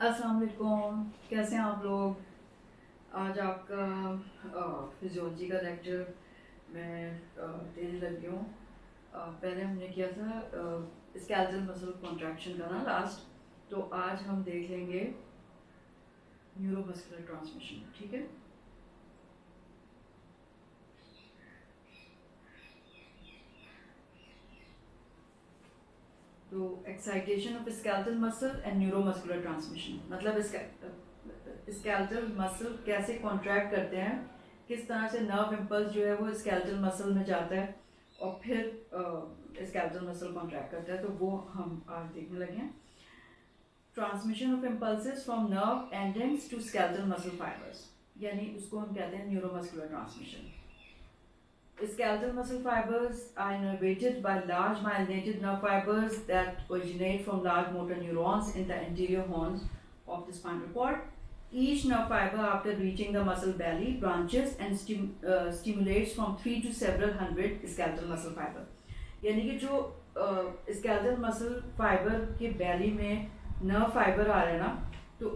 अस्सलाम वालेकुम, कैसे हैं आप लोग। आज आपका फिजियोलॉजी का लेक्चर मैं देने लगी हूँ। पहले हमने किया था स्केलेटल मसल कॉन्ट्रैक्शन का ना लास्ट, तो आज हम देख लेंगे न्यूरोमस्कुलर ट्रांसमिशन। ठीक है, तो excitation of skeletal muscle and neuromuscular transmission, मतलब स्केलेटल मसल कैसे कॉन्ट्रैक्ट करते हैं, किस तरह से नर्व इम्पल्स जो है वो स्केलेटल मसल में जाता है और फिर स्केलेटल मसल कॉन्ट्रैक्ट करता है, तो वो हम आज देखने लगे हैं। Transmission of impulses from nerve endings to skeletal muscle fibres, यानी उसको हम कहते हैं neuromuscular transmission. Skeletal muscle fibers are innervated by large myelinated nerve fibers that originate from large motor neurons in the anterior horns of the spinal cord. Each nerve fiber, after reaching the muscle belly, branches and stimulates from 3 to several hundred skeletal muscle fiber. यानी कि जो skeletal muscle fiber के belly में nerve fiber आ रहे हैं ना, तो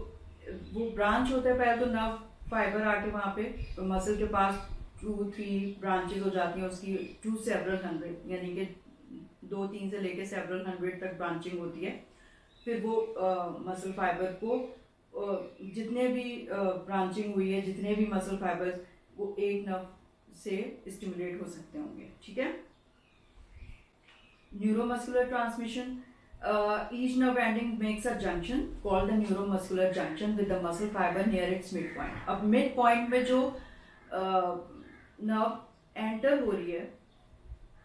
वो branch होता है। पहले तो nerve fiber आके वहाँ पे muscle के पास 2-3 ब्रांचेस हो जाती हैं उसकी, टू सेवरल हंड्रेड, यानी कि 2-3 से लेके सेवरल हंड्रेड तक ब्रांचिंग होती है। फिर वो मसल फाइबर को जितने भी ब्रांचिंग हुई है, जितने भी मसल फाइबर्स, वो एक नर्व से स्टिमुलेट हो सकते होंगे। ठीक है, neuromuscular transmission, each nerve ending makes a junction called the neuromuscular junction with the muscle fiber near its midpoint. अब मिड पॉइंट में जो नर्व एंटर हो रही है,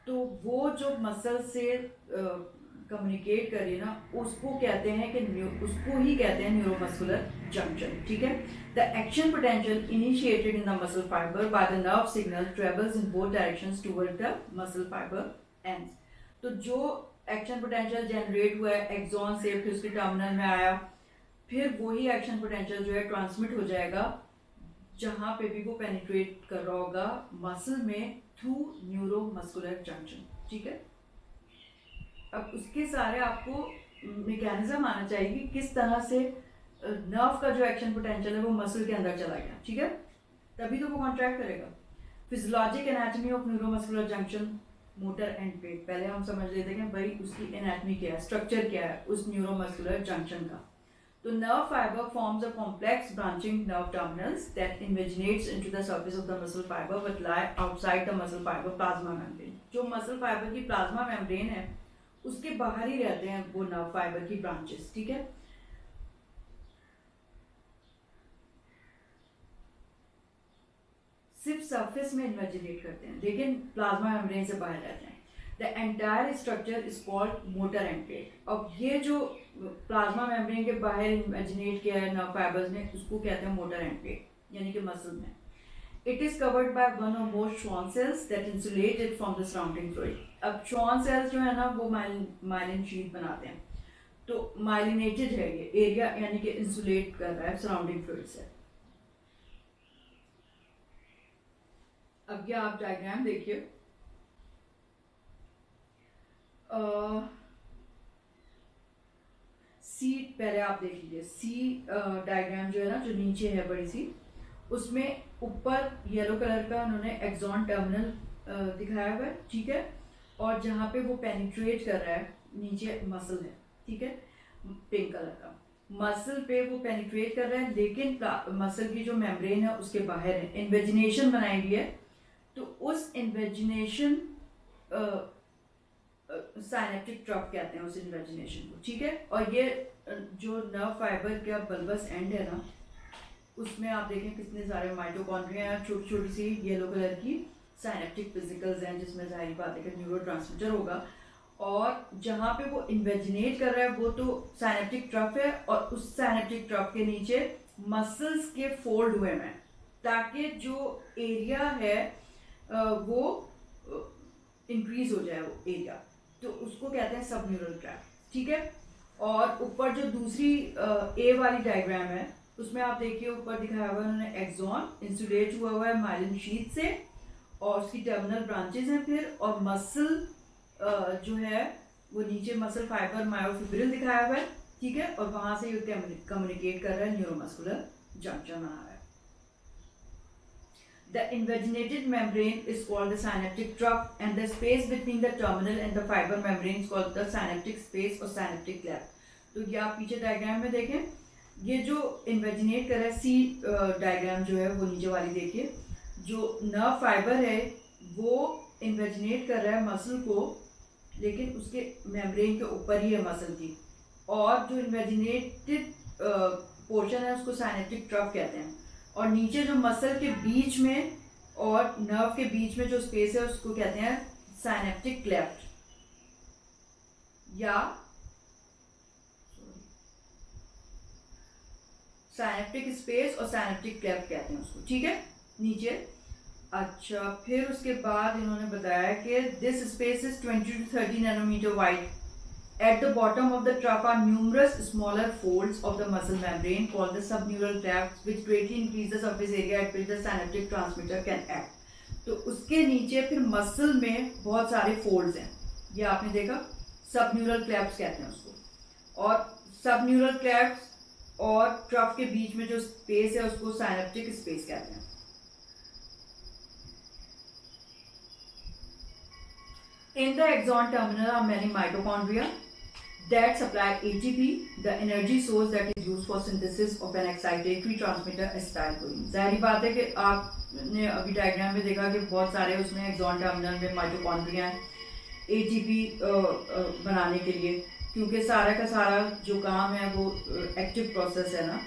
तो वो जो मसल से कम्युनिकेट कर रही है ना, उसको कहते हैं कि उसको ही कहते हैं न्यूरोमस्कुलर जंक्शन। ठीक है, the action potential initiated in the muscle fibre by the nerve signal travels in both directions toward the muscle fibre ends. तो जो एक्शन पोटेंशियल जनरेट हुआ है एक्सॉन से, फिर उसके टर्मिनल में आया, फिर वही एक्शन पोटेंशियल जो है ट्रांसमिट हो जाएगा जहां पे भी वो पेनिट्रेट कर रहा होगा मसल में, थ्रू न्यूरोमस्कुलर जंक्शन। ठीक है, अब उसके सारे आपको मैकेनिज्म आना चाहिए कि किस तरह से नर्व का जो एक्शन पोटेंशियल है वो मसल के अंदर चला गया। ठीक है, तभी तो वो कॉन्ट्रैक्ट करेगा। Physiologic anatomy of neuromuscular junction, motor end plate. पहले हम समझ लेते हैं भाई उसकी एनाटॉमी क्या है, स्ट्रक्चर क्या है उस न्यूरोमस्कुलर जंक्शन का। The nerve fiber forms a complex branching nerve terminals that invaginates into the surface of the muscle fiber but lie outside the muscle fiber plasma membrane. जो muscle fiber की plasma membrane है उसके बाहर ही रहते हैं वो nerve fiber की branches। ठीक है, सिर्फ सरफेस में इन्वेजिनेट करते हैं लेकिन प्लाज्मा मेम्ब्रेन से बाहर रहते हैं। The entire structure is called motor end plate. अब ये जो प्लाज्मा मेम्ब्रेन के बाहर इमेजिनेट किया है नर्व फाइबर्स ने, उसको कहते हैं मोटर एंड पेट, यानी कि मसल में। It is covered by one or more Schwann cells that insulate it from the surrounding fluid. अब श्वॉन सेल्स जो है ना वो माइलिन शीट बनाते हैं, तो माइलिनेटेड है ये एरिया, यानी कि इंसुलेट कर रहा है सराउंडिंग फ्लूइड से। अब ये आप डायग्राम देखिए, सी पहले आप देख लीजिए। सी डायग्राम जो है ना, जो नीचे है बड़ी सी, उसमें ऊपर येलो कलर का उन्होंने एक्सॉन टर्मिनल दिखाया हुआ है। ठीक है, और जहाँ पे वो पेनिट्रेट कर रहा है नीचे मसल है। ठीक है, पिंक कलर का मसल पे वो पेनिट्रेट कर रहा है, लेकिन मसल की जो मेम्ब्रेन है उसके बाहर है, इन्वेजिनेशन बनाई हुई है। तो उस इन्वेजिनेशन साइनेप्टिक ट्रफ कहते हैं उस इन्वेजिनेशन को। ठीक है, और ये जो नर्व फाइबर का बल्बस एंड है ना, उसमें आप देखें कितने सारे माइटोकॉन्ड्रिया हैं, छोटी छोटी सी येलो कलर की साइनेप्टिक वेसिकल्स हैं, जिसमें जाहिर बात है कि न्यूरोट्रांसमीटर होगा। और जहाँ पे वो इन्वेजिनेट कर रहा है वो तो साइनेप्टिक ट्रफ है, और उस साइनेप्टिक ट्रफ के नीचे मसल्स के फोल्ड हुए हैं, ताकि जो एरिया है वो इंक्रीज हो जाए वो एरिया, तो उसको कहते हैं सब न्यूरल ट्रैक्ट। ठीक है, और ऊपर जो दूसरी ए वाली डायग्राम है उसमें आप देखिए ऊपर दिखाया हुआ है उन्होंने एक्सॉन इंसुलेट हुआ है माइलिन शीट से, और उसकी टर्मिनल ब्रांचेस हैं फिर, और मसल जो है वो नीचे मसल फाइबर मायोफिब्रिल दिखाया हुआ है, ठीक है, और वहां से ये कम्युनिकेट कर रहा है, न्यूरोमस्कुलर जंक्शन बना रहा है. The invaginated membrane is called the synaptic trough, and the space between the terminal and the fiber membrane is called the synaptic space or synaptic cleft. तो ये आप पीछे डायग्राम में देखें, ये जो इन्वेजिनेट कर रहा है, सी डायग्राम जो है वो नीचे वाली देखिए, जो नर्व फाइबर है वो इन्वेजिनेट कर रहा है मसल को, लेकिन उसके मेम्ब्रेन के ऊपर ही है मसल की, और जो इन्वेजिनेटेड पोर्शन है उसको साइनेप्टिक ट्रफ कहते हैं, और नीचे जो मसल के बीच में और नर्व के बीच में जो स्पेस है उसको कहते हैं साइनेप्टिक क्लेफ्ट या साइनेप्टिक स्पेस और साइनेप्टिक क्लेफ्ट कहते हैं उसको. ठीक है, नीचे. अच्छा, फिर उसके बाद इन्होंने बताया कि this space is 20 to 30 nanometre wide. At the bottom of the trough are numerous smaller folds of the muscle membrane called the subneural clefts, which greatly increase the surface area at which the synaptic transmitter can act. तो उसके नीचे फिर muscle में बहुत सारे folds हैं, ये आपने देखा, सबन्यूरल क्लेफ्ट्स कहते हैं उसको, और सबन्यूरल क्लेफ्ट्स और ट्रफ के बीच में जो स्पेस है उसको साइनेप्टिक स्पेस कहते हैं. In the axon terminal are many mitochondria that supply ATP, the energy source that is used for synthesis of an excitatory transmitter acetylcholine. जाहिर बात है कि आपने अभी डायग्राम में देखा कि बहुत सारे उसमें एक्सॉन टर्मिनल में माइटोकॉन्ड्रिया हैं ATP बनाने के लिए, क्योंकि सारा का सारा जो काम है वो एक्टिव प्रोसेस है ना,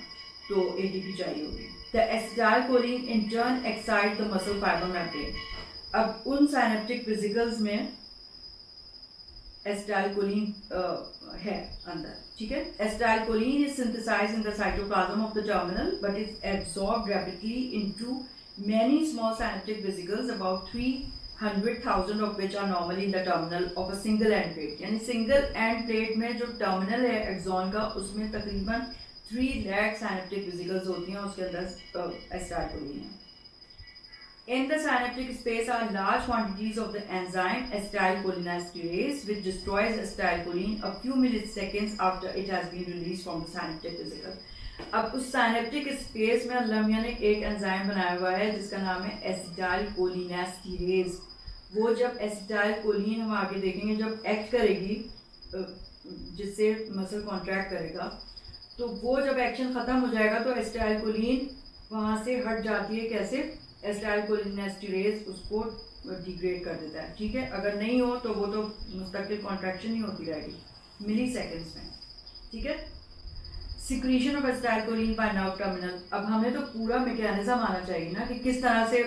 तो ATP चाहिए होगी. The acetylcholine in turn excite the muscle fiber membrane. अब उन साइनेप्टिक वेसिकल्स में एसिटाइलकोलिन है अंदर. ठीक है, acetylcholine is synthesised in the cytoplasm of the terminal but is absorbed rapidly into many small synaptic vesicles, about 300,000 of which are normally in the terminal of a single end plate. यानी single end plate में जो terminal है axon का, उसमें तकरीबन 3 lakh synaptic vesicles होती हैं, उसके अंदर एसिटाइलकोलिन है. In the synaptic space are large quantities of the enzyme acetylcholinesterase, which destroys acetylcholine a few milliseconds after it has been released from the synaptic vesicle. अब उस साइनेप्टिक स्पेस में अल्लामिया ने एक एंजाइम बनाया हुआ है जिसका नाम है एसिटाइलकोलिनेस्टीरेज. वो जब एसिटाइलकोलिन, हम आगे देखेंगे, जब एक्ट करेगी जिससे मसल कॉन्ट्रैक्ट करेगा, तो वो जब एक्शन ख़त्म हो जाएगा तो एसिटाइलकोलिन वहाँ से हट जाती है. कैसे? एसिटाइलकोलिनेस्टीरेज उसको डिग्रेड कर देता है. ठीक है, अगर नहीं हो तो वो तो मुस्तकिल कॉन्ट्रैक्शन ही होती रहेगी मिली सेकेंड्स में. ठीक है, secretion of acetylcholine by nerve terminal. अब हमें तो पूरा मैकेनिज्म आना चाहिए ना कि किस तरह से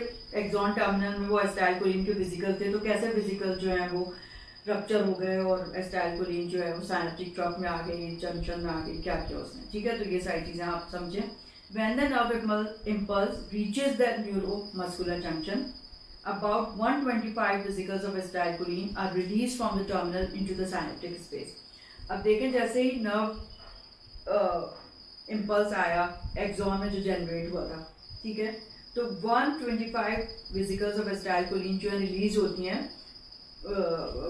एक्सॉन टर्मिनल में वो एसिटाइलकोलिन के वेसिकल थे, तो कैसे वेसिकल जो है वो रप्चर हो गए और एसिटाइलकोलिन जो है वो साइनेप्टिक ट्रफ में आ गई, जंक्शन में आ गई, क्या किया उसने. ठीक है, तो ये सारी चीज़ें आप समझें. When the nerve impulse reaches the neuromuscular junction, about 125 vesicles of acetylcholine are released from the terminal into the synaptic space. अब देखें, जैसे ही नर्व इम्पल्स आया एक्सॉन में जो जनरेट हुआ था, ठीक है, तो 125 वेसिकल्स ऑफ एसिटाइलकोलिन जो है रिलीज होती हैं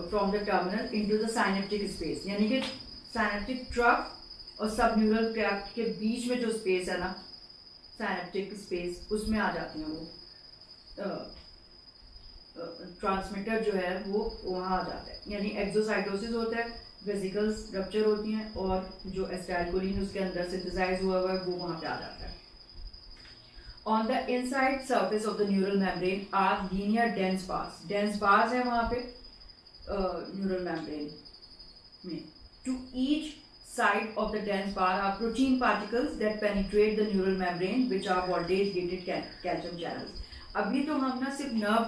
from the terminal into the synaptic space. यानी कि साइनेप्टिक ट्रफ और सबन्यूरल क्लेफ्ट के बीच में जो स्पेस है ना, साइनेप्टिक स्पेस, उसमें आ जाती हैं वो ट्रांसमीटर जो है वो वहाँ आ जाता है. यानी एक्सोसाइटोसिस होता है, वेसिकल्स रप्चर होती हैं और जो एसिटाइलकोलिन उसके अंदर सिंथेसाइज हुआ है वो वहाँ पे आ जाता है. On the inside surface of the neural membrane are linear dense bars. Dense bars हैं वहाँ पे न्यूरल मेम्ब्रेन में. To each side of the dense bar are protein particles that penetrate the neural membrane, which are voltage gated calcium channels. अभी तो हम ना सिर्फ nerve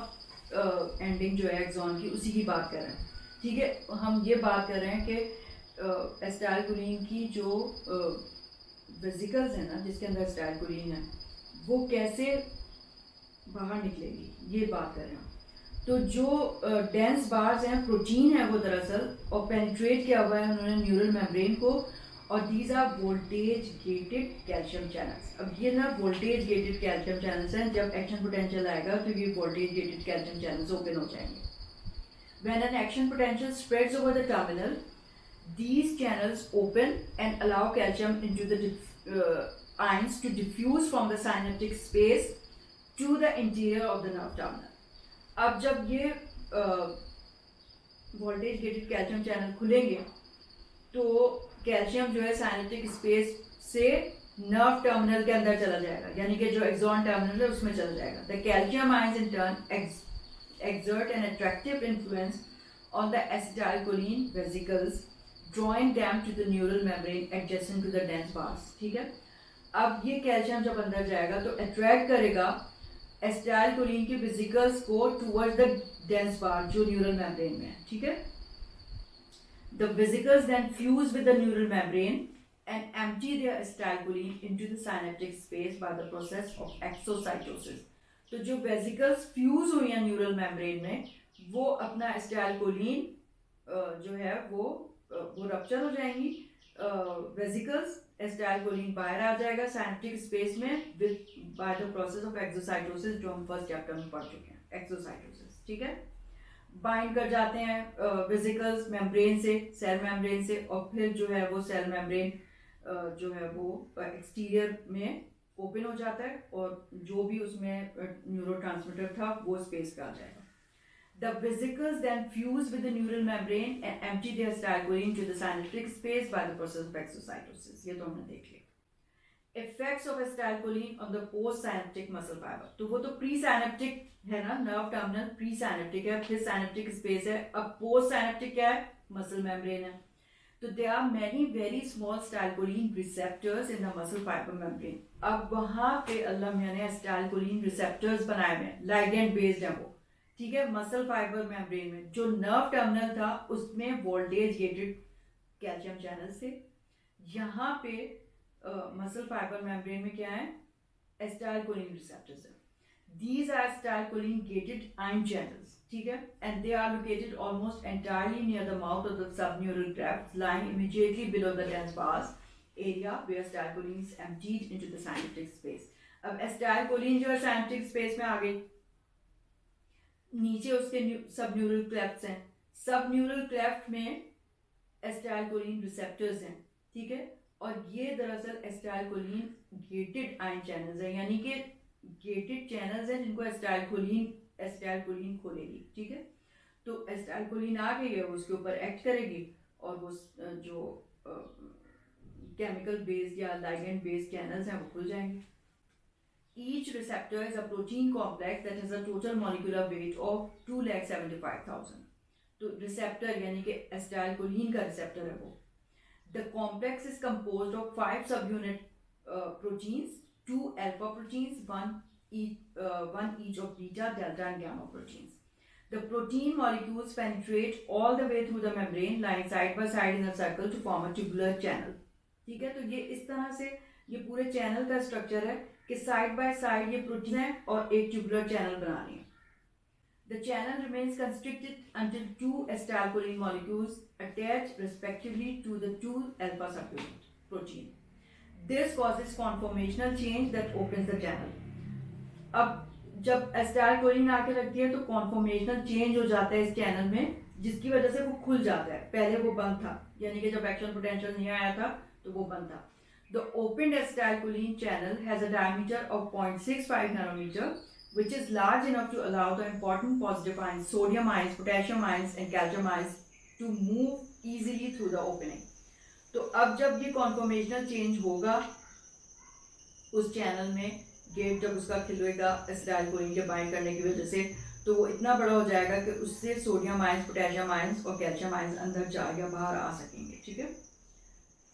ending जो है एक्सॉन की उसी की बात कर रहे हैं. ठीक है, हम ये बात कर रहे हैं कि एसिटाइलकोलिन की जो वेसिकल्स है ना, जिसके अंदर एसिटाइलकोलिन है, वो कैसे बाहर निकलेगी, ये बात कर रहे हैं. तो जो डेंस बार्स हैं, प्रोटीन है वो दरअसल, और पेनिट्रेट किया हुआ है उन्होंने न्यूरल मेम्ब्रेन को, और these are voltage gated calcium channels. अब ये ना वोल्टेज गेटेड कैल्शियम चैनल्स हैं. जब एक्शन पोटेंशियल आएगा तो ये voltage gated calcium channels open हो जाएंगे. When an action potential spreads over the terminal, These channels open and allow calcium into the ions to diffuse from the synaptic space to the interior of the nerve terminal. अब जब ये voltage gated calcium channel खुलेंगे तो calcium जो है synaptic space से nerve terminal के अंदर चला जाएगा, यानी कि जो एक्सॉन टर्मिनल है उसमें चला जाएगा. The calcium ions in turn exert an attractive influence on the acetylcholine vesicles, drawing them to the neural membrane adjacent to the dense bars. ठीक है, अब ये कैल्शियम जब अंदर जाएगा तो अट्रैक्ट करेगा एसिटाइलकोलिन के वेसिकल्स को टुवर्ड्स द डेंस बार जो न्यूरल मेम्ब्रेन में है. ठीक है, the vesicles then fuse with the neural membrane and empty their acetylcholine into the synaptic space by the process of exocytosis. तो जो वेसिकल्स फ्यूज हुई हैं न्यूरल मेम्ब्रेन में वो अपना एसिटाइलकोलिन जो है वो रप्चर हो जाएंगी. वेसिकल्स एसिटाइलकोलिन बाहर आ जाएगा साइनेप्टिक स्पेस में with by the process of exocytosis जो हम फर्स्ट चैप्टर में पढ़ चुके हैं. एक्सोसाइटोसिस, ठीक है, बाइंड कर जाते हैं वेसिकल्स मेम्ब्रेन से, सेल मेम्ब्रेन से, और फिर जो है वो सेल मेम्ब्रेन जो है वो एक्सटीरियर में ओपन हो जाता है और जो भी उसमें न्यूरोट्रांसमीटर था वो स्पेस पे आ जाएगा. The vesicles then fuse with the neural membrane and empty their acetylcholine to the synaptic space by the process of exocytosis. ये तो हमने देख लिया. Effects of acetylcholine on the post-synaptic muscle fiber. तो वो तो pre-synaptic है ना, nerve terminal pre-synaptic है, फिर synaptic space है. अब post-synaptic क्या है? Muscle membrane है. तो there are many very small acetylcholine receptors in the muscle fiber membrane. अब वहाँ पे अल्लाह मियाँ ने acetylcholine receptors बनाए हुए हैं, ligand based है वो. ठीक है, मसल फाइबर मेम्ब्रेन में जो नर्व टर्मिनल था उसमें वोल्टेज गेटेड कैल्शियम चैनल से. यहाँ पे मसल फाइबर मेम्ब्रेन में क्या है? एसिटाइलकोलिन रिसेप्टर्स है. These are acetylcholine gated ion channels. ठीक है, and they are located almost entirely near the mouth of the subneural cleft, lying immediately below the dense bars area where acetylcholine is emptied into the synaptic space. अब acetylcholine जो है synaptic space में आ गई, नीचे उसके सबन्यूरल क्लेफ्ट्स हैं, सबन्यूरल cleft में acetylcholine receptors हैं. ठीक है, और ये दरअसल एसिटाइलकोलिन गेटेड आयन चैनल्स हैं, यानी कि गेटेड चैनल्स हैं जिनको एसिटाइलकोलिन खोलेगी. ठीक है, तो एसिटाइलकोलिन आ गई है, उसके ऊपर एक्ट करेगी और वो जो केमिकल बेस्ड या लाइगेंड बेस्ड चैनल्स हैं वो खुल जाएंगे. Each receptor is a protein complex that has a total molecular weight of 2,75,000. तो receptor यानी कि acetylcholine का receptor है वो. The complex is composed of 5 subunit proteins, 2 alpha proteins, one each of beta, delta and gamma proteins. The protein molecules penetrate all the way through the membrane, lying side by side in a circle to form a tubular channel. ठीक है, तो ये इस तरह से ये पूरे channel का स्ट्रक्चर है कि साइड बाय साइड ये प्रोटीन है और एक ट्यूबुलर चैनल बना रही है. The channel remains constricted until 2 acetylcholine molecules attach respectively to the 2 alpha subunit protein. This causes conformational change that opens the channel. अब जब acetylcholine आके लगती है तो conformational change हो जाता है इस चैनल में, जिसकी वजह से वो खुल जाता है. पहले वो बंद था, यानी कि जब एक्शन पोटेंशियल नहीं आया था तो वो बंद था. The opened acetylcholine channel has a diameter of 0.65 nanometer, which is large enough to allow the important positive ions, sodium ions, potassium ions, and calcium ions to move easily through the opening. तो अब जब ये conformational change होगा उस channel में, gate जब उसका खिलेगा acetylcholine के बाइंड करने की वजह से, तो वो इतना बड़ा हो जाएगा कि उससे सोडियम आयंस, पोटेशियम आयंस और कैल्शियम आयंस अंदर जा या बाहर आ सकेंगे. ठीक है,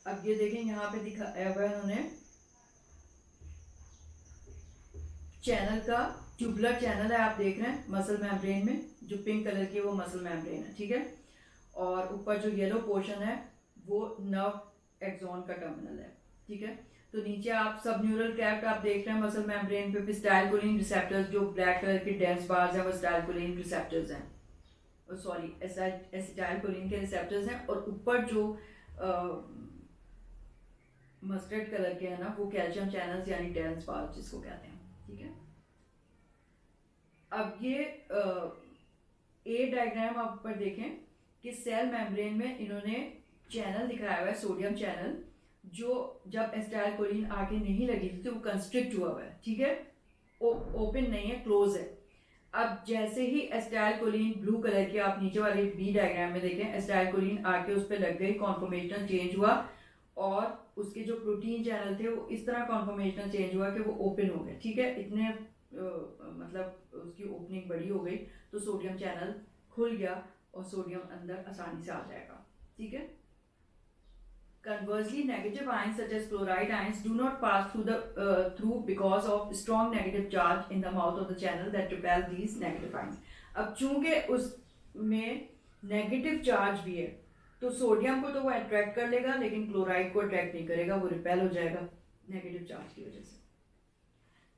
अब ये देखें यहाँ पे दिखाया हुआ है उन्होंने चैनल का, ट्यूबुलर चैनल है, आप देख रहे हैं मसल मेम्ब्रेन में, जो पिंक कलर की वो मसल मेम्ब्रेन है. ठीक है, और ऊपर जो येलो पोर्शन है वो नर्व एक्सॉन का टर्मिनल है. ठीक है, तो नीचे आप सब न्यूरल क्लेफ्ट आप देख रहे हैं मसल मेम्ब्रेन पे, एसिटाइलकोलिन रिसेप्टर्स जो ब्लैक कलर के डेंस बार्स हैं वो एसिटाइलकोलिन रिसेप्टर्स हैं, सॉरी एसिटाइलकोलिन के रिसेप्टर्स हैं, और ऊपर जो मस्टर्ड कलर के है ना वो कैल्शियम चैनल्स यानी डेंस बार्स जिसको कहते हैं. ठीक है, अब ये ए डायग्राम आप ऊपर देखें कि सेल मेम्ब्रेन में इन्होंने चैनल दिखाया हुआ है, सोडियम चैनल, जो जब एसिटाइलकोलिन आके नहीं लगी थी तो वो कंस्ट्रिक्ट हुआ हुआ है, ठीक है, ओपन नहीं है, क्लोज है। अब जैसे ही एसिटाइलकोलिन ब्लू कलर के, आप नीचे वाले बी डायग्राम में देखें, एसिटाइलकोलिन आके उस पर लग गई, कॉन्फॉर्मेशनल चेंज हुआ और उसके जो प्रोटीन चैनल थे वो इस तरह कॉन्फॉर्मेशनल चेंज हुआ कि वो ओपन हो गए, ठीक है, इतने मतलब उसकी ओपनिंग बड़ी हो गई तो सोडियम चैनल खुल गया और सोडियम अंदर आसानी से आ जाएगा, ठीक है। Conversely, negative ions such as chloride ions do not pass through because of strong negative charge in the mouth of the channel that repel these negative ions. अब चूंकि उसमें नेगेटिव चार्ज भी है तो सोडियम को तो वो अट्रैक्ट कर लेगा लेकिन क्लोराइड को अट्रैक्ट नहीं करेगा, वो रिपेल हो जाएगा नेगेटिव चार्ज की वजह से।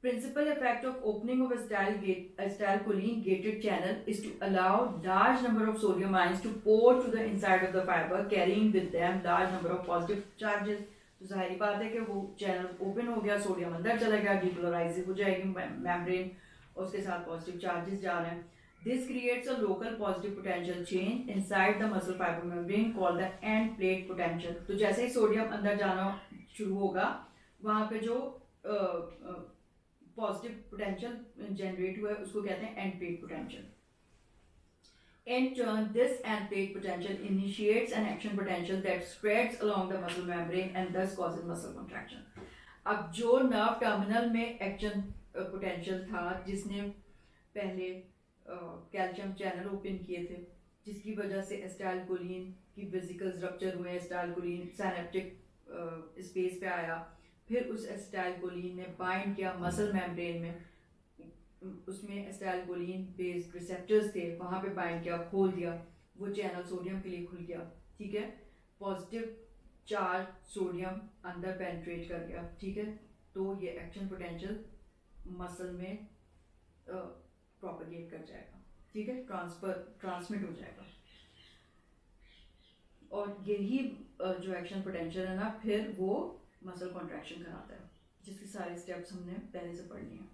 Principal effect of opening of acetylcholine gated channel is to allow large number of sodium ions to pour to the inside of the fiber, carrying with them large number of positive charges. तो जाहिर बात है कि वो channel open हो गया, sodium अंदर चला गया, डिपोलराइज हो जाएगी मेम्ब्रेन, उसके साथ पॉजिटिव चार्जेस जा रहे हैं। This creates a local positive potential change inside the muscle fiber membrane called the end plate potential. तो जैसे ही सोडियम अंदर जाना शुरू होगा वहाँ पे जो पॉजिटिव पोटेंशियल जनरेट हुआ है उसको कहते हैं and plate potential. In turn, this end plate potential initiates an action potential that spreads along the muscle membrane and thus causes muscle contraction. अब जो नर्व टर्मिनल में एक्शन पोटेंशियल था जिसने पहले कैल्शियम चैनल ओपन किए थे, जिसकी वजह से एसिटाइलकोलिन की वेसिकल्स रप्चर हुए, एसिटाइलकोलिन सिनेप्टिक स्पेस पे आया, फिर उस एसिटाइलकोलिन ने बाइंड किया मसल मेम्ब्रेन में, उसमें एसिटाइलकोलिन बेस्ड रिसेप्टर्स थे, वहाँ पे बाइंड किया, खोल दिया, वो चैनल सोडियम के लिए खुल गया, ठीक है, पॉजिटिव चार्ज सोडियम अंदर पेनिट्रेट कर गया, ठीक है, तो ये एक्शन पोटेंशियल मसल में प्रोपेगेट कर जाएगा, ठीक है, ट्रांसमिट हो जाएगा। और यही जो एक्शन पोटेंशियल है ना, फिर वो मसल कॉन्ट्रैक्शन कराता है, जिसके सारे स्टेप्स हमने पहले से पढ़ लिए हैं।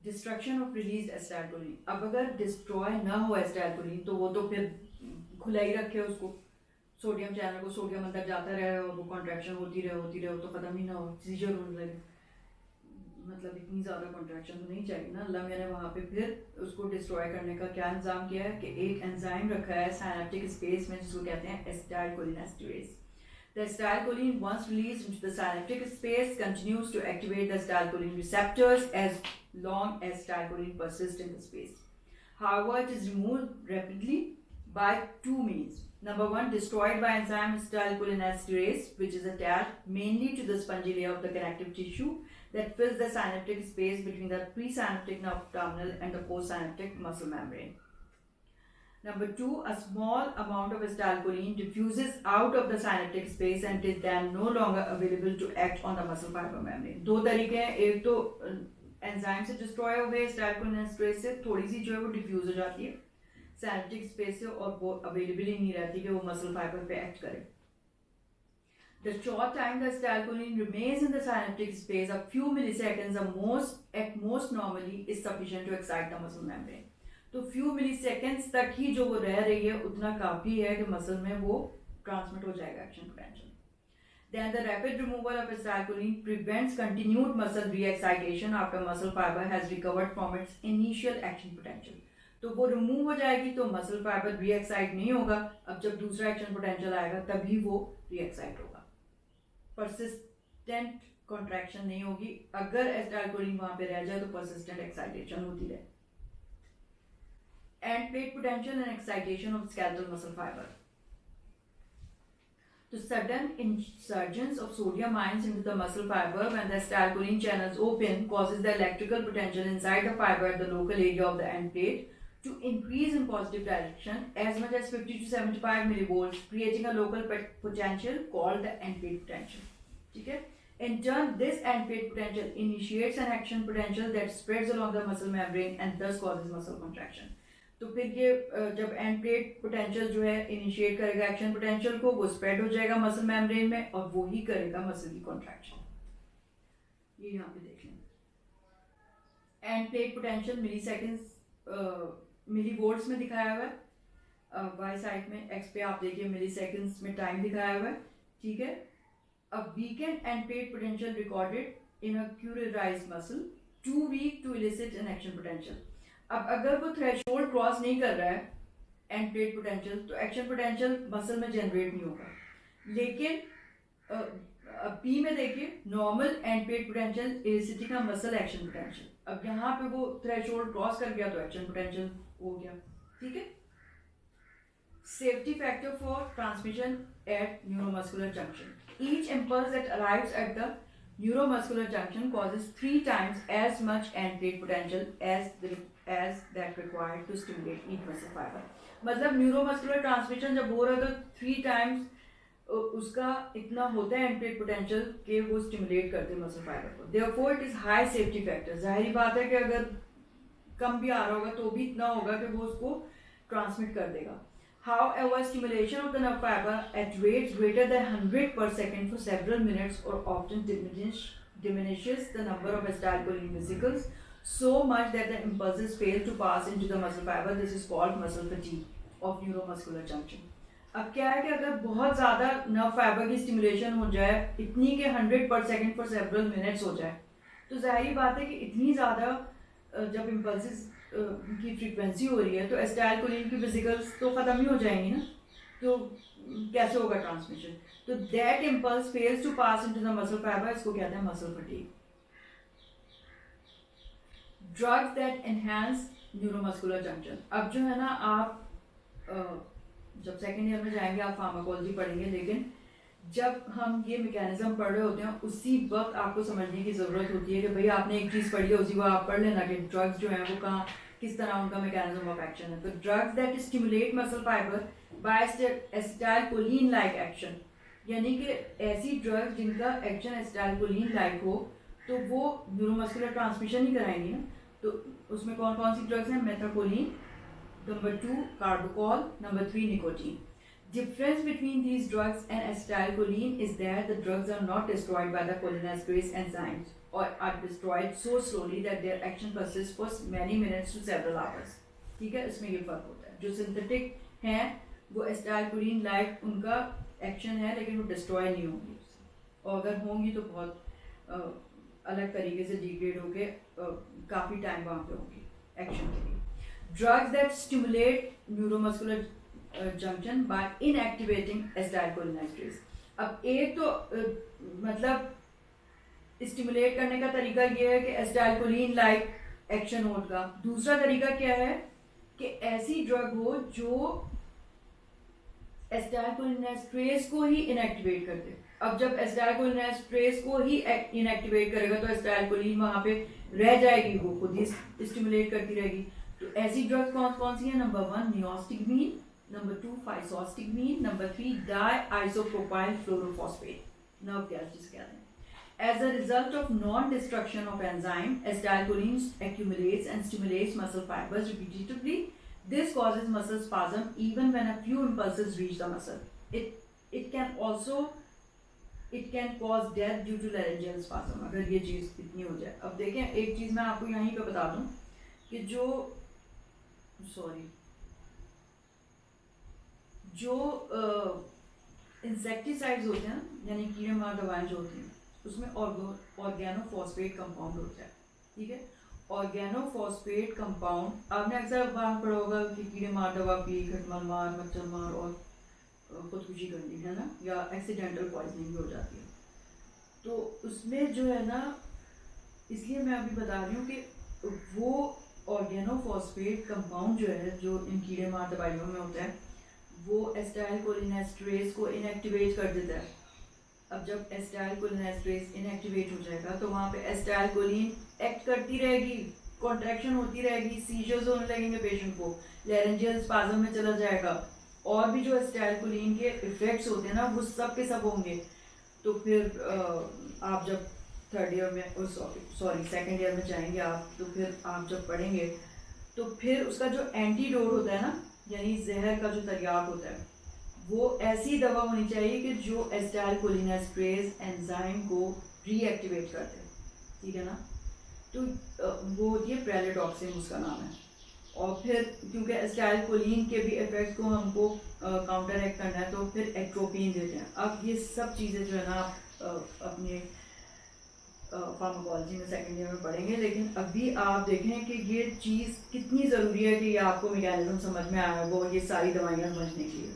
डिस्ट्रक्शन ऑफ रिलीज एसिटाइलकोलिन, अब अगर डिस्ट्रॉय ना हो एसिटाइलकोलिन तो वो तो फिर खुला ही रखे उसको, सोडियम चैनल को, सोडियम अंदर जाता रहे और वो कॉन्ट्रैक्शन होती रहे तो खत्म ही ना हो, सीजर होने लगे, मतलब इतनी ज़्यादा कॉन्ट्रैक्शन तो नहीं चाहिए ना। अल्लाह ने वहाँ पे फिर उसको डिस्ट्रॉय करने का क्या इंतजाम किया है कि एक एंजाइम रखा है साइनेप्टिक स्पेस में जिसको कहते हैं एसिटाइलकोलिनेस्टेरेज। The acetylcholine, once released into the synaptic space, continues to activate the acetylcholine receptors as long as acetylcholine persists in the space. However, it is removed rapidly by two means. Number one, destroyed by enzyme acetylcholinesterase, which is attached mainly to the spongy layer of the connective tissue that fills the synaptic space between the presynaptic nerve terminal and the postsynaptic muscle membrane. Number two, a small amount of acetylcholine diffuses out of the synaptic space and is then no longer available to act on the muscle fiber membrane. दो तरीके हैं, एक तो enzyme से destroy हो गए एसिटाइलकोलिनेस्टेरेज से, थोड़ी सी जो है वो डिफ्यूज हो जाती है सिनेप्टिक स्पेस से और वो अवेलेबल ही नहीं रहती कि वो मसल फाइबर पे एक्ट करे। The short time the acetylcholine remains in the synaptic space, a few milliseconds at most normally, is sufficient to excite the muscle membrane. तो फ्यू मिली सेकेंड्स तक ही जो वो रह रही है उतना काफ़ी है कि मसल में वो ट्रांसमिट हो जाएगा action potential. Then the rapid removal of acetylcholine prevents continued muscle re-excitation after muscle fiber has recovered from its initial action potential. तो वो रिमूव हो जाएगी तो मसल फाइबर री-एक्साइट नहीं होगा, अब जब दूसरा एक्शन पोटेंशियल आएगा तभी वो री-एक्साइट होगा। परसिस्टेंट कॉन्ट्रैक्शन नहीं होगी, अगर एसिटाइलकोलिन वहाँ पे रह जाए तो परसिस्टेंट एक्साइटेशन होती रहे। End plate potential and excitation of skeletal muscle fiber. The sudden insurgence of sodium ions into the muscle fiber when the acetylcholine channels open causes the electrical potential inside the fiber at the local area of the end plate to increase in positive direction as much as 50 to 75 millivolts, creating a local potential called the end plate potential. Okay? In turn, this end plate potential initiates an action potential that spreads along the muscle membrane and thus causes muscle contraction. तो फिर ये जब and plate potential जो है initiate करेगा action potential को, वो spread हो जाएगा मसल मेम्ब्रेन में और वो ही करेगा मसल की कॉन्ट्रैक्शन। ये यहाँ पे देख लें end plate potential milliseconds millivolts में दिखाया हुआ है, वाई साइड में एक्स पे आप देखिए मिली सेकेंड्स में टाइम दिखाया हुआ है, ठीक है। A weakened and paid potential recorded in a curarized muscle, too weak to elicit an action potential. अब अगर वो थ्रेशोल्ड क्रॉस नहीं कर रहा है एंड पेड पोटेंशियल, तो एक्शन पोटेंशियल मसल में जनरेट नहीं होगा। लेकिन पी में देखिए नॉर्मल एंड पेड पोटेंशियल इलिसिटिंग का मसल एक्शन पोटेंशियल। अब यहाँ पे वो थ्रेशोल्ड क्रॉस कर गया तो एक्शन पोटेंशियल हो गया, ठीक है। Safety factor for transmission at neuromuscular junction. Each impulse that arrives at the neuromuscular junction causes 3 times as much end-plate potential as that required to stimulate each muscle fiber. मतलब neuromuscular transmission जब हो रहा है तो 3 times उसका इतना होता है एंड-प्लेट पोटेंशियल कि वो स्टिमुलेट करते हैं मसल फाइबर को। Therefore it is high safety factor. जाहिर बात है कि अगर कम भी आ रहा होगा तो भी इतना होगा कि वो उसको ट्रांसमिट कर देगा। However, stimulation of the nerve fiber at rates greater than 100 per second for several minutes or often diminishes the number of acetylcholine vesicles so much that the impulses fail to pass into the muscle fiber. This is called muscle fatigue of neuromuscular junction. अब क्या है कि अगर बहुत ज़्यादा nerve fibre की stimulation हो जाए, इतनी के 100 पर सेकेंड फॉर सेवरल मिनट्स हो जाए, तो जाहिर बात है कि इतनी ज़्यादा जब इम्पल्सिस की फ्रीक्वेंसी हो रही है तो एसिटाइलकोलिन की वेसिकल्स तो ख़त्म ही हो जाएंगी ना, तो कैसे होगा ट्रांसमिशन। तो that impulse fails to pass into the muscle fibre, इसको कहते हैं muscle fatigue. Drugs that enhance neuromuscular junction. अब जो है ना, आप जब सेकेंड ईयर में जाएंगे आप फार्माकोलॉजी पढ़ेंगे, लेकिन जब हम ये मैकेनिज्म पढ़ रहे होते हैं उसी वक्त आपको समझने की ज़रूरत होती है कि भाई आपने एक चीज़ पढ़ी है उसी को आप पढ़ लेना कि ड्रग्स जो हैं वो कहाँ किस तरह उनका मैकेनिज्म ऑफ एक्शन है। तो drugs that stimulate muscle fibre by acetylcholine like action, यानी कि ऐसी ड्रग्स जिनका एक्शन एसिटाइलकोलिन लाइक हो तो वो न्यूरोमस्कुलर ट्रांसमिशन ही कराएंगी ना। तो उसमें कौन कौन सी ड्रग्स हैं? Methacholine, number 2 carbachol, number 3 nicotine. Difference between these drugs and acetylcholine is that the drugs are not destroyed by the cholinesterase enzymes or are destroyed so slowly that their action persists for many minutes to several hours. ठीक है, इसमें ये फर्क होता है। जो synthetic हैं वो एसिटाइलकोलिन लाइक उनका एक्शन है लेकिन वो डिस्ट्रॉय नहीं होंगी, और अगर होंगी तो बहुत अलग तरीके से डिग्रेड होके काफ़ी टाइम वहाँ पे होंगी एक्शन के लिए। Drugs that stimulate neuromuscular junction by inactivating acetylcholinesterase. अब एक तो मतलब स्टिमुलेट करने का तरीका ये है कि एसिटाइलकोलिन लाइक एक्शन हो का। दूसरा तरीका क्या है कि ऐसी ड्रग हो जो एसिटाइलकोलिनेस्ट्रेज को ही इनएक्टिवेट कर दे। अब जब एसिटाइलकोलिनेस्ट्रेज को ही इनएक्टिवेट करेगा तो एसिटाइलकोलिन वहाँ पे रह जाएगी, वो खुद ही स्टिमुलेट करती रहेगी। तो ऐसी ड्रग्स कौन कौन सी हैं? Number 1 neostigmine, number 2 physostigmine, number 3 diisopropyl fluorophosphate, nerve gas जिसे कहते हैं। As a result of non-destruction of enzyme, acetylcholine accumulates and stimulates muscle fibers repetitively. This causes muscle spasm even when a few impulses reach the muscle. It can cause death due to laryngeal spasm अगर ये चीज़ इतनी हो जाए। अब देखें, एक चीज़ मैं आपको यहीं पे बता दूं कि जो इंसेक्टिसाइड्स होते हैं यानी कीड़े मार दवाएं जो होती हैं उसमें ऑर्गेनोफॉस्फेट कंपाउंड होता है, ठीक है। ऑर्गेनोफॉस्फेट कंपाउंड आपने अक्सर बात पढ़ा होगा कि कीड़े मार दवा पी, खटमल मार, मच्छर मार और खुदकुशी कर ली है ना, या एक्सीडेंटल पॉइजनिंग भी हो जाती है। तो उसमें जो है ना, इसलिए मैं अभी बता रही हूँ कि वो ऑर्गेनोफॉस्फेट कंपाउंड जो है जो इन कीड़े मार दवाइयों में होता है वो एसिटाइलकोलिनेस्ट्रेज को इनएक्टिवेट कर देता है। अब जब एसिटाइलकोलिनेस्ट्रेज इनएक्टिवेट हो जाएगा तो वहाँ पे एसिटाइलकोलिन एक्ट करती रहेगी, कॉन्ट्रैक्शन होती रहेगी, सीजर्स होने लगेंगे पेशेंट को, लैरेंजियल स्पाज्म में चला जाएगा, और भी जो एसिटाइलकोलिन के इफेक्ट्स होते हैं ना वो सब के सब होंगे। तो फिर आप जब थर्ड ईयर में सेकेंड ईयर में जाएंगे आप, तो फिर आप जब पढ़ेंगे तो फिर उसका जो एंटीडोट होता है ना, यानी जहर का जो तरियाक होता है, वो ऐसी दवा होनी चाहिए कि जो एसिटाइलकोलिनेस्ट्रेज एंजाइम को रीएक्टिवेट कर दे, ठीक है ना। तो वो होती है प्रेलेटॉक्सिन, उसका नाम है। और फिर क्योंकि एसिटाइलकोलिन के भी इफेक्ट को हमको काउंटर एक्ट करना है तो फिर एट्रोपिन देते हैं। अब ये सब चीज़ें जो है ना आप अपने फार्माकोलॉजी में सेकेंड ईयर में पढ़ेंगे, लेकिन अभी आप देखें कि ये चीज़ कितनी ज़रूरी है कि ये आपको मैकेनिज्म समझ में आया वो ये सारी दवाइयाँ समझने के लिए।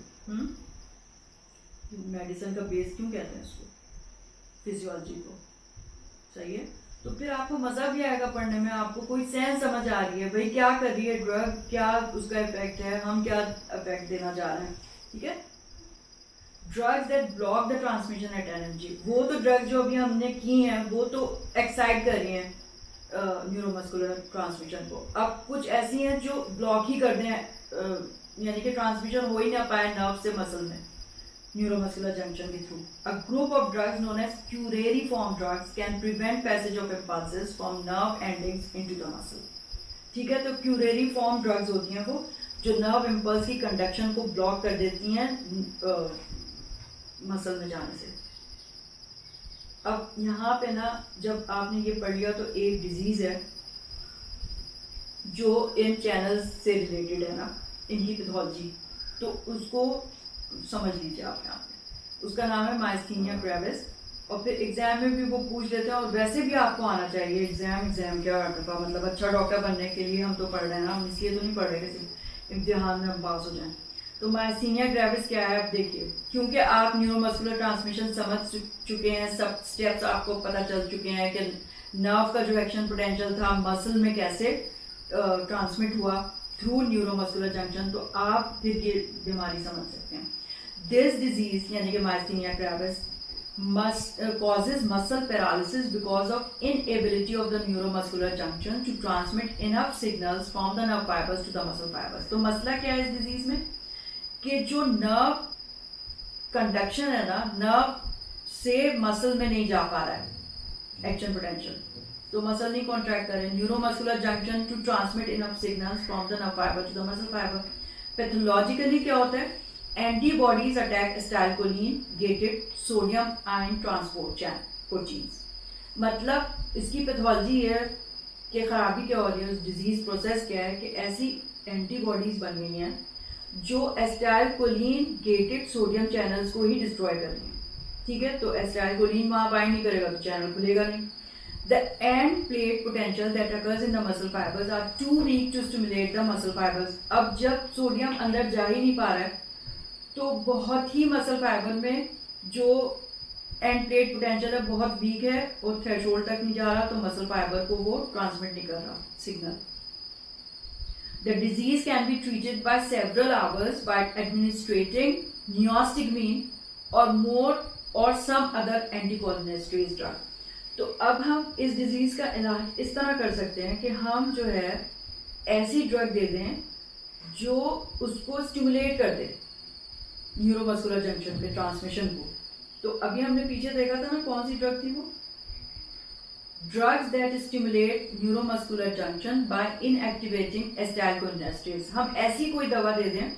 मेडिसिन का बेस क्यों कहते हैं इसको, फिजियोलॉजी को, सही है। तो फिर आपको मज़ा भी आएगा पढ़ने में, आपको कोई सेंस समझ आ रही है भाई क्या कर रही है ड्रग, क्या उसका इफेक्ट है, हम क्या इफेक्ट देना जा रहे हैं, ठीक है। Drugs that block the transmission at energy, वो तो ड्रग जो अभी हमने की हैं वो तो एक्साइट कर रही हैं न्यूरोमस्कुलर ट्रांसमिशन को। अब कुछ ऐसी हैं जो ब्लॉक ही कर दें, यानी कि ट्रांसमिशन हो ही ना पाए नर्व से मसल में neuromuscular junction के through. A group of drugs known as Curare-form drugs can prevent passage of impulses from nerve endings into the muscle. ठीक है, तो Curare-form drugs होती हैं वो जो nerve impulse की conduction को block कर देती हैं मसल में जाने से। अब यहाँ पे ना जब आपने ये पढ़ लिया तो एक डिजीज है जो इन चैनल्स से रिलेटेड है ना, इनकी पैथोलॉजी, तो उसको समझ लीजिए आप यहाँ पे। उसका नाम है माइस्थीनिया ग्रेविस, और फिर एग्जाम में भी वो पूछ लेते हैं, और वैसे भी आपको आना चाहिए। एग्जाम क्या का मतलब अच्छा डॉक्टर बनने के लिए हम तो पढ़ रहे हैं ना, हम इसलिए तो नहीं पढ़ रहे कि सिर्फ इम्तिहान में हम पास हो जाएं। तो माइस्थीनिया ग्रेविस क्या है आप देखिए, क्योंकि आप न्यूरोमस्कुलर ट्रांसमिशन समझ चुके हैं, सब स्टेप्स आपको पता चल चुके हैं कि नर्व का जो एक्शन पोटेंशियल था मसल में कैसे ट्रांसमिट हुआ थ्रू न्यूरोमस्कुलर जंक्शन, तो आप फिर ये बीमारी समझ सकते हैं। दिस डिजीज यानी कि myasthenia gravis causes muscle paralysis because of inability of the neuromuscular junction to transmit enough signals from the nerve fibers to the muscle fibers. तो मसला क्या है इस डिजीज में कि जो नर्व कंडक्शन है ना, नर्व से मसल में नहीं जा पा रहा है एक्शन पोटेंशियल, तो मसल नहीं कॉन्ट्रैक्ट कर रहे। Neuromuscular junction to transmit enough signals from the nerve fibre to the muscle fibre. Pathologically क्या होता है, antibodies attack acetylcholine gated sodium ion transport proteins. मतलब इसकी पैथोलॉजी है कि खराबी क्या हो रही है, डिजीज प्रोसेस क्या है कि ऐसी एंटीबॉडीज बन गई हैं जो एसिटाइलकोलिन गेटेड सोडियम चैनल्स को ही डिस्ट्रॉय कर रही हैं, ठीक है। तो एसिटाइलकोलिन वहां बाइंड नहीं करेगा तो चैनल खुलेगा नहीं। The end plate potential that occurs in the muscle fibers are too weak to stimulate the muscle fibers. अब जब सोडियम अंदर जा ही नहीं पा रहा है तो बहुत ही मसल फाइबर में जो एंड प्लेट पोटेंशियल है बहुत वीक है और थ्रेशोल्ड तक नहीं जा रहा, तो मसल फाइबर को वो ट्रांसमिट नहीं कर रहा signal. The disease can be treated by several hours by administrating neostigmine or more or some other anticholinesterase drug. तो अब हम इस डिजीज का इलाज इस तरह कर सकते हैं कि हम जो है ऐसी ड्रग दे दें जो उसको स्टिमुलेट कर दे न्यूरोमस्कुलर जंक्शन पे ट्रांसमिशन को। तो अभी हमने पीछे देखा था ना कौन सी ड्रग थी वो, drugs that stimulate neuromuscular junction by inactivating acetylcholinesterase. हम ऐसी कोई दवा दे दें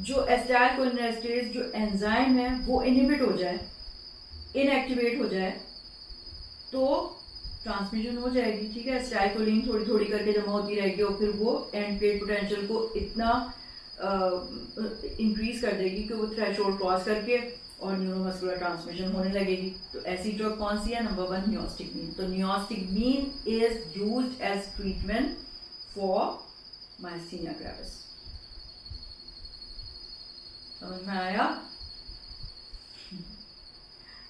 जो एसिटाइलकोलिनेस्टेरेज जो एंजाइम है वो इनहिबिट हो जाए, इनएक्टिवेट हो जाए, तो ट्रांसमिशन हो जाएगी, ठीक है। एसिटाइलकोलिन थोड़ी थोड़ी करके जमा होती रहेगी और फिर वो एंड प्लेट पोटेंशियल को इतना इंक्रीज कर देगी कि वो थ्रेशोल्ड क्रॉस करके और न्यूरोमस्कुलर ट्रांसमिशन होने लगेगी। तो ऐसी ड्रग कौन सी है, नंबर 1 नियोस्टिगमीन। तो neostigmine is used as treatment for myasthenia gravis. समझ में आया।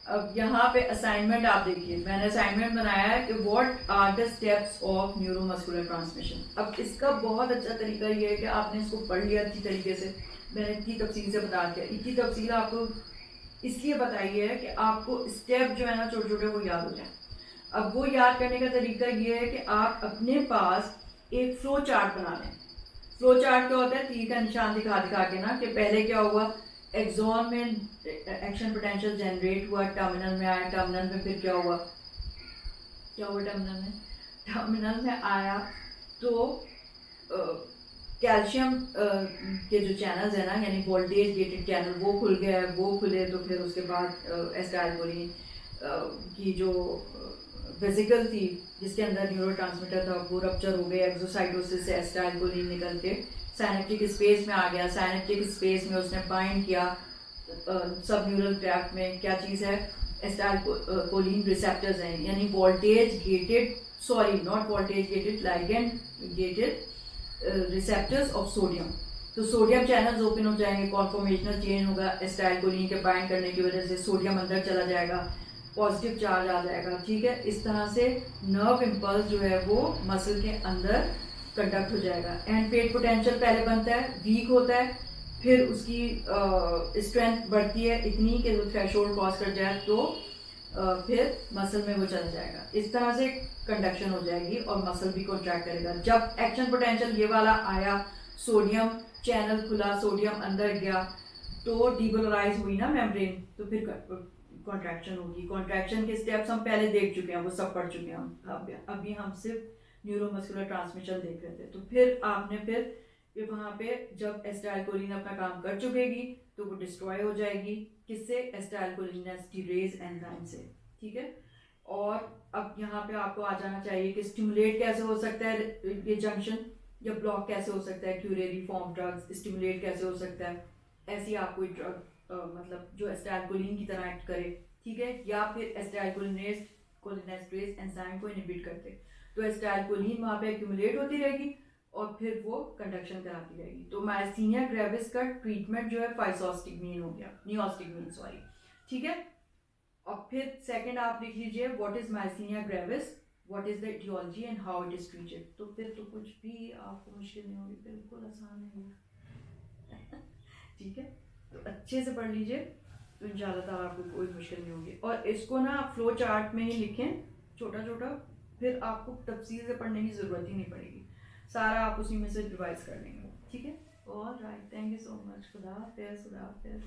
अब यहाँ पे असाइनमेंट आप देखिए, मैंने असाइनमेंट बनाया है कि what are the steps of neuromuscular transmission. अब इसका बहुत अच्छा तरीका ये है कि आपने इसको पढ़ लिया अच्छी तरीके से, मैंने इतनी तफसील से बता दिया। इतनी तफसील आपको इसलिए बताई है कि आपको स्टेप जो है ना छोटे छोटे वो याद हो जाए। अब वो याद करने का तरीका ये है कि आप अपने पास एक फ्लो चार्ट बना लें। फ्लो चार्ट क्या होता है, तीर का निशान दिखा दिखा के ना कि पहले क्या हुआ, एक्सॉन में एक्शन पोटेंशियल जनरेट हुआ, टर्मिनल में आया, टर्मिनल में फिर क्या हुआ, टर्मिनल में आया तो कैल्शियम के जो चैनल्स है ना, यानी वोल्टेज गेटेड चैनल वो खुल गया है, वो खुले तो फिर उसके बाद एसिटाइलकोलिन की जो वेसिकल थी जिसके अंदर न्यूरोट्रांसमीटर था वो रप्चर हो गया, एक्सोसाइटोसिस से एसिटाइलकोलिन निकल के साइनेप्टिक स्पेस में आ गया, साइनेप्टिक स्पेस में उसने बाइंड किया सब न्यूरल ट्रैक्ट में। क्या चीज़ है? एसिटाइलकोलिन रिसेप्टर्स हैं, यानी voltage gated, sorry not voltage gated, ligand gated receptors of sodium. तो सोडियम चैनल्स ओपन हो जाएंगे, कॉन्फॉर्मेशनल चेंज होगा, एसिटाइलकोलिन के बाइंड करने की वजह से सोडियम अंदर चला जाएगा, पॉजिटिव चार्ज आ जाएगा, ठीक है। इस तरह से नर्व इम्पल्स जो है वो मसल के अंदर कंडक्ट हो जाएगा। एंड पेट पोटेंशियल पहले बनता है, वीक होता है, फिर उसकी स्ट्रेंथ बढ़ती है इतनी कि वो थ्रेशोल्ड क्रॉस कर जाए तो फिर मसल में वो चला जाएगा। इस तरह से कंडक्शन हो जाएगी और मसल भी कॉन्ट्रैक्ट करेगा। जब एक्शन पोटेंशियल ये वाला आया, सोडियम चैनल खुला, सोडियम अंदर गया, तो डीपोलराइज हुई ना मेम्ब्रेन, तो फिर कॉन्ट्रैक्शन होगी। कॉन्ट्रैक्शन के स्टेप्स हम पहले देख चुके हैं, वो सब पढ़ चुके हैं हम। अभी हम सिर्फ न्यूरोमस्कुलर ट्रांसमिशन देख रहे थे। तो फिर आपने फिर वहाँ पे जब एसिटाइलकोलिन अपना काम कर चुकेगी तो वो डिस्ट्रॉय हो जाएगी। किससे? एसिटाइलकोलिनेस्टेरेज एंजाइम से, ठीक है। और अब यहाँ पे आपको आ जाना चाहिए कि स्टिमुलेट कैसे हो सकता है ये जंक्शन, या ब्लॉक कैसे हो सकता है, क्यूरेरी फॉर्म ड्रग्स स्टिमुलेट कैसे हो सकता है। ऐसी आप कोई ड्रग मतलब जो एसिटाइलकोलिन की तरह एक्ट करे, ठीक है, या फिर एसिटाइलकोलिनेस्टेरेज एंजाइम को इनहिबिट करते, तो एसिटाइलकोलिन वहाँ पे एक्यूमुलेट होती रहेगी और फिर वो कंडक्शन कराती रहेगी। तो मायस्थीनिया ग्रेविस का ट्रीटमेंट जो है फाइसोस्टिग्मीन हो गया, नियोस्टिग्मीन सॉरी, ठीक है। और फिर सेकंड आप लिख लीजिए what is myasthenia gravis, what is the aetiology and how it is treated. तो फिर तो कुछ भी आपको मुश्किल नहीं होगी, बिल्कुल आसान है ठीक है। तो अच्छे से पढ़ लीजिए तो इंशाल्लाह ताला आपको कोई मुश्किल नहीं होगी। और इसको ना फ्लो चार्ट में ही लिखें छोटा छोटा, फिर आपको तफसील से पढ़ने की ज़रूरत ही नहीं पड़ेगी, सारा आप उसी में से रिवाइज कर लेंगे, ठीक है। All right, thank you so much. खुदा हाफिज़, खुदा हाफिज़।